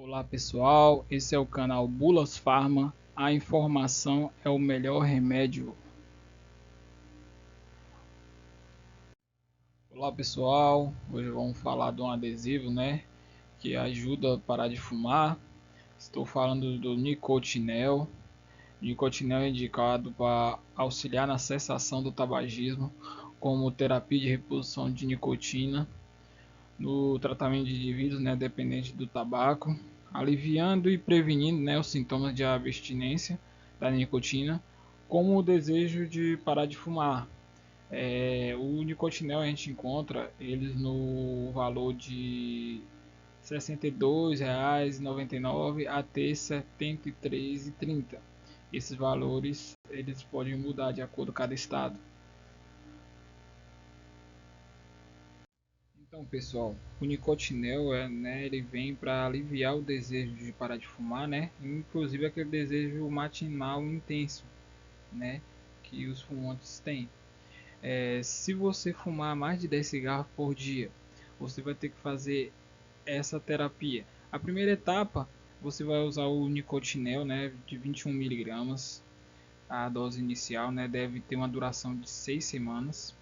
Olá pessoal, esse é o canal Bulas Farma. A informação é o melhor remédio. Olá pessoal, hoje vamos falar de um adesivo, que ajuda a parar de fumar. Estou falando do Nicotinell. Nicotinell é indicado para auxiliar na cessação do tabagismo, como terapia de reposição de nicotina no tratamento de indivíduos dependentes do tabaco, aliviando e prevenindo os sintomas de abstinência da nicotina, como o desejo de parar de fumar. O Nicotinell a gente encontra eles no valor de R$ 62,99 até R$ 73,30. Esses valores eles podem mudar de acordo com cada estado. Então, pessoal, o nicotinel ele vem para aliviar o desejo de parar de fumar, inclusive aquele desejo matinal intenso, que os fumantes têm. Se você fumar mais de 10 cigarros por dia, você vai ter que fazer essa terapia. A primeira etapa, você vai usar o nicotinel, de 21 miligramas. A dose inicial, deve ter uma duração de 6 semanas.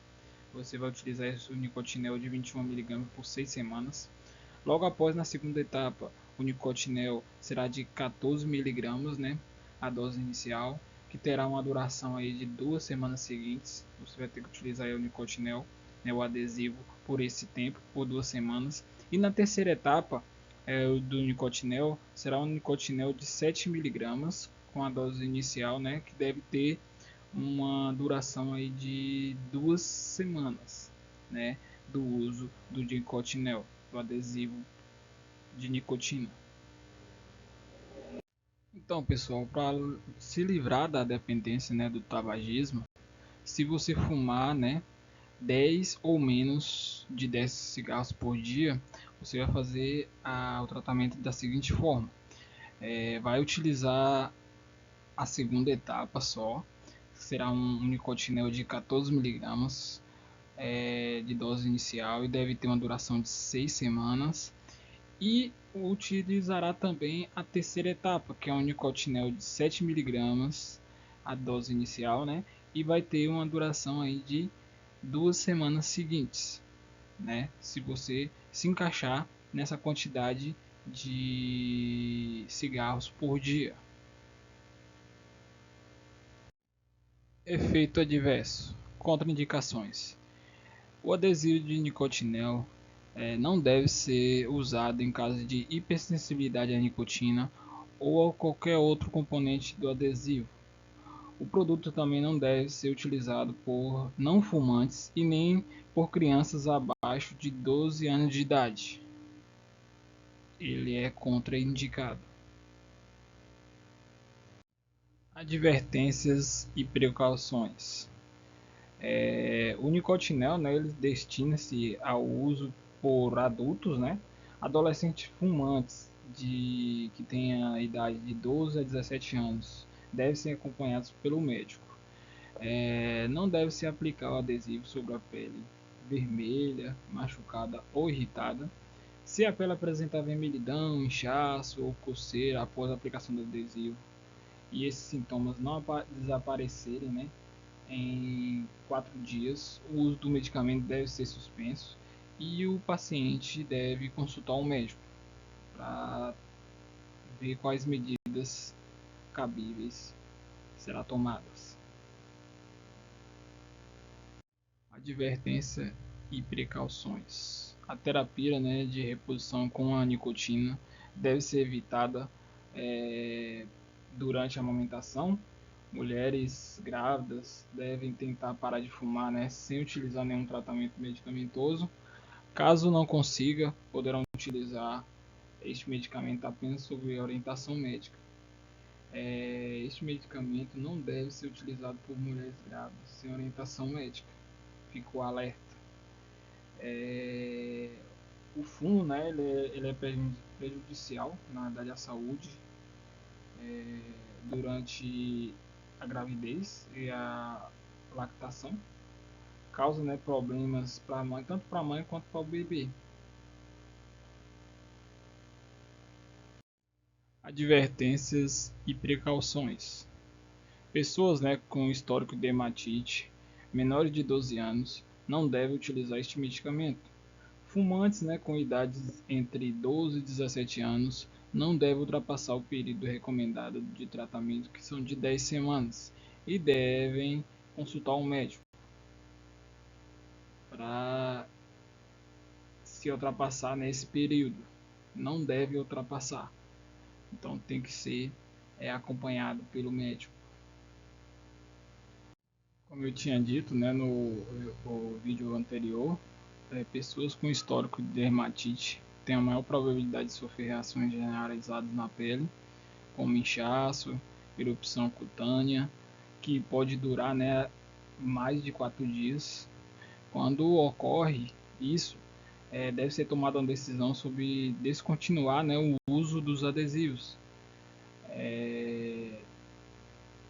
Você vai utilizar o nicotinel de 21 mg por 6 semanas. Logo após, na segunda etapa, o nicotinel será de 14 mg, a dose inicial, que terá uma duração aí de 2 semanas seguintes. Você vai ter que utilizar o nicotinel, o adesivo, por esse tempo, por 2 semanas. E na terceira etapa do nicotinel, será um nicotinel de 7 mg, com a dose inicial, que deve ter uma duração aí de 2 semanas, do uso do nicotinel, do adesivo de nicotina. Então, pessoal, para se livrar da dependência, do tabagismo, se você fumar, 10 ou menos de 10 cigarros por dia, você vai fazer o tratamento da seguinte forma: vai utilizar a segunda etapa só, será um nicotinel de 14 miligramas de dose inicial e deve ter uma duração de 6 semanas. E utilizará também a terceira etapa, que é um nicotinel de 7 miligramas, a dose inicial, e vai ter uma duração aí de 2 semanas seguintes, se você se encaixar nessa quantidade de cigarros por dia. Efeito adverso. Contraindicações. O adesivo de nicotinel não deve ser usado em caso de hipersensibilidade à nicotina ou a qualquer outro componente do adesivo. O produto também não deve ser utilizado por não fumantes e nem por crianças abaixo de 12 anos de idade. Ele é contraindicado. Advertências e precauções. O nicotinel, ele destina-se ao uso por adultos, adolescentes fumantes que tenham a idade de 12 a 17 anos devem ser acompanhados pelo médico. Não deve se aplicar o adesivo sobre a pele vermelha, machucada ou irritada. Se a pele apresentar vermelhidão, inchaço ou coceira após a aplicação do adesivo e esses sintomas não desaparecerem, em 4 dias, o uso do medicamento deve ser suspenso e o paciente deve consultar um médico para ver quais medidas cabíveis serão tomadas. Advertência e precauções. A terapia de reposição com a nicotina deve ser evitada durante a amamentação. Mulheres grávidas devem tentar parar de fumar, sem utilizar nenhum tratamento medicamentoso. Caso não consiga, poderão utilizar este medicamento apenas sob orientação médica. Este medicamento não deve ser utilizado por mulheres grávidas sem orientação médica. Fica o alerta. O fumo, ele é prejudicial, na verdade, à saúde durante a gravidez e a lactação, causa problemas para a mãe, tanto para a mãe quanto para o bebê. Advertências e precauções. Pessoas, né, com histórico de dermatite, menores de 12 anos, não devem utilizar este medicamento. Fumantes, né, com idades entre 12 e 17 anos não devem ultrapassar o período recomendado de tratamento, que são de 10 semanas, e devem consultar um médico para se ultrapassar nesse período. Não deve ultrapassar. Então tem que ser acompanhado pelo médico. Como eu tinha dito, né, no vídeo anterior, pessoas com histórico de dermatite têm a maior probabilidade de sofrer reações generalizadas na pele, como inchaço, erupção cutânea, que pode durar, né, mais de 4 dias. Quando ocorre isso, deve ser tomada uma decisão sobre descontinuar, né, o uso dos adesivos,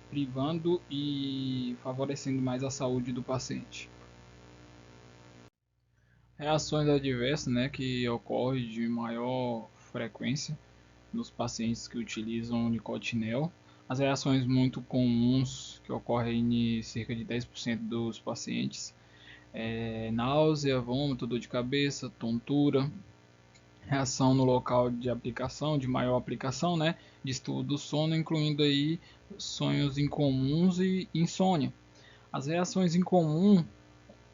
privando e favorecendo mais a saúde do paciente. Reações adversas, né, que ocorrem de maior frequência nos pacientes que utilizam nicotinel. As reações muito comuns que ocorrem em cerca de 10% dos pacientes: náusea, vômito, dor de cabeça, tontura, reação no local de aplicação, de maior aplicação, né, distúrbio do sono, incluindo aí sonhos incomuns e insônia. As reações incomuns,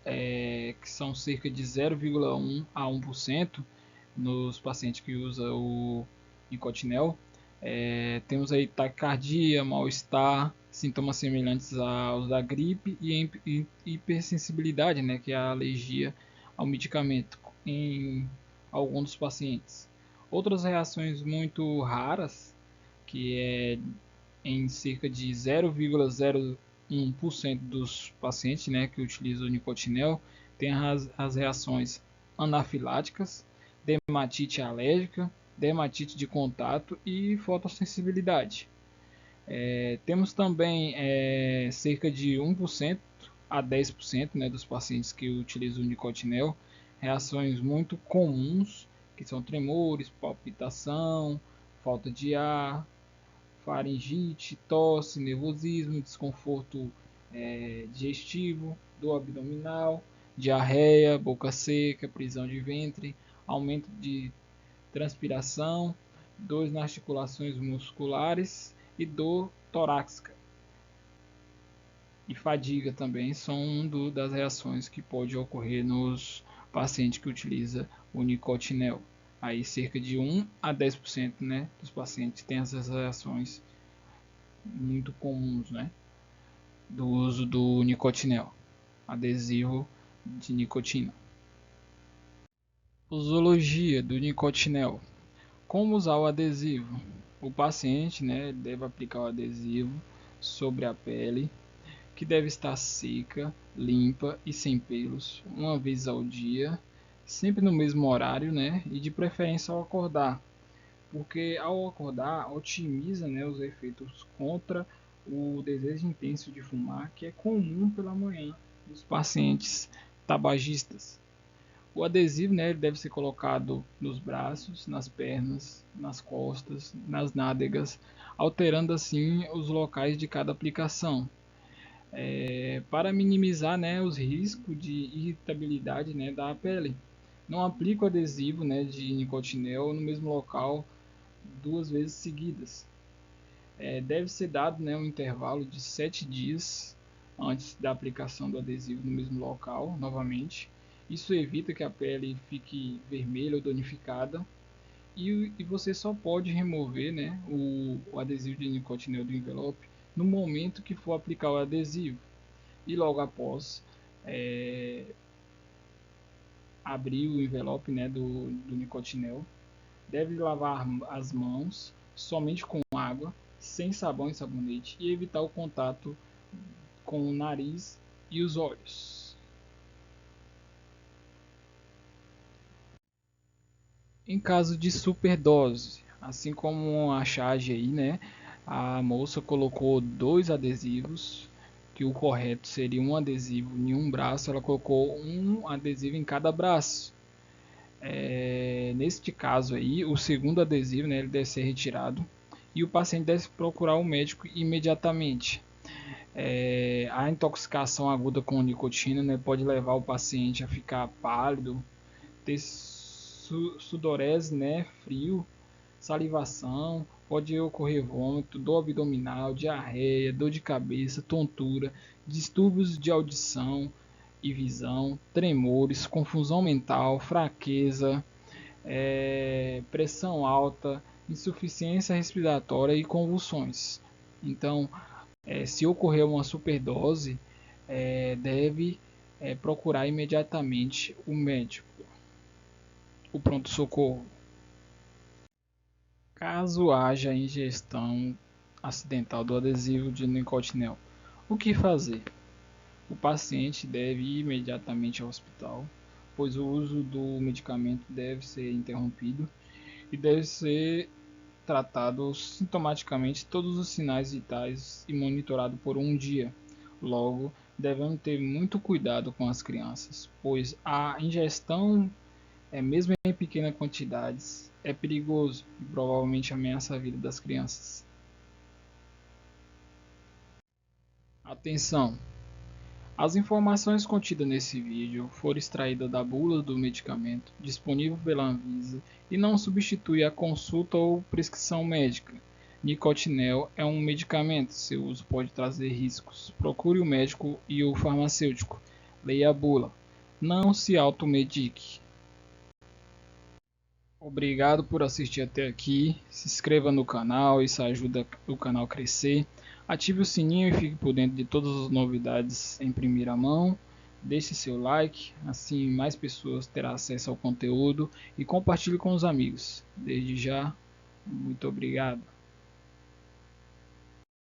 que são cerca de 0,1 a 1% nos pacientes que usam o nicotinel, temos aí taquicardia, mal-estar, sintomas semelhantes aos da gripe e hipersensibilidade, né, que é a alergia ao medicamento em alguns dos pacientes. Outras reações muito raras, que é em cerca de 0,01% dos pacientes, né, que utilizam o nicotinel, tem as reações anafiláticas, dermatite alérgica, dermatite de contato e fotossensibilidade. Temos também cerca de 1% a 10%, né, dos pacientes que utilizam o nicotinel, reações muito comuns, que são tremores, palpitação, falta de ar, faringite, tosse, nervosismo, desconforto digestivo, dor abdominal, diarreia, boca seca, prisão de ventre, aumento de transpiração, dores nas articulações musculares e dor torácica. E fadiga também são uma das reações que pode ocorrer nos pacientes que utilizam o nicotinel. Aí cerca de 1 a 10%, né, dos pacientes têm essas reações muito comuns, né, do uso do nicotinel, adesivo de nicotina. Posologia do nicotinel. Como usar o adesivo? O paciente, né, deve aplicar o adesivo sobre a pele, que deve estar seca, limpa e sem pelos, uma vez ao dia, sempre no mesmo horário, né, e de preferência ao acordar, porque ao acordar otimiza, né, os efeitos contra o desejo intenso de fumar, que é comum pela manhã dos pacientes tabagistas. O adesivo, né, deve ser colocado nos braços, nas pernas, nas costas, nas nádegas, alterando assim os locais de cada aplicação, para minimizar, né, os riscos de irritabilidade, né, da pele. Não aplique o adesivo, né, de nicotinel no mesmo local 2 vezes seguidas. Deve ser dado, né, um intervalo de 7 dias antes da aplicação do adesivo no mesmo local, novamente. Isso evita que a pele fique vermelha ou danificada. E você só pode remover, né, o adesivo de nicotinel do envelope no momento que for aplicar o adesivo. E logo após abrir o envelope, né, do nicotinel, deve lavar as mãos somente com água, sem sabão e sabonete, e evitar o contato com o nariz e os olhos. Em caso de superdose, assim como a charge aí, né, a moça colocou 2 adesivos, que o correto seria um adesivo em um braço, ela colocou um adesivo em cada braço. Neste caso aí, o segundo adesivo, né, ele deve ser retirado e o paciente deve procurar o médico imediatamente. A intoxicação aguda com nicotina, né, pode levar o paciente a ficar pálido, ter sudorese, né, frio, salivação, pode ocorrer vômito, dor abdominal, diarreia, dor de cabeça, tontura, distúrbios de audição e visão, tremores, confusão mental, fraqueza, pressão alta, insuficiência respiratória e convulsões. Então, se ocorrer uma superdose, deve procurar imediatamente o médico, o pronto-socorro. Caso haja ingestão acidental do adesivo de nicotinel, o que fazer? O paciente deve ir imediatamente ao hospital, pois o uso do medicamento deve ser interrompido e deve ser tratado sintomaticamente todos os sinais vitais e monitorado por um dia. Logo, devemos ter muito cuidado com as crianças, pois a ingestão, mesmo em pequenas quantidades, é perigoso e provavelmente ameaça a vida das crianças. Atenção! As informações contidas nesse vídeo foram extraídas da bula do medicamento disponível pela Anvisa e não substitui a consulta ou prescrição médica. Nicotinel é um medicamento, seu uso pode trazer riscos. Procure o médico e o farmacêutico. Leia a bula. Não se automedique. Obrigado por assistir até aqui. Se inscreva no canal, isso ajuda o canal a crescer. Ative o sininho e fique por dentro de todas as novidades em primeira mão. Deixe seu like, assim mais pessoas terão acesso ao conteúdo e compartilhe com os amigos. Desde já, muito obrigado.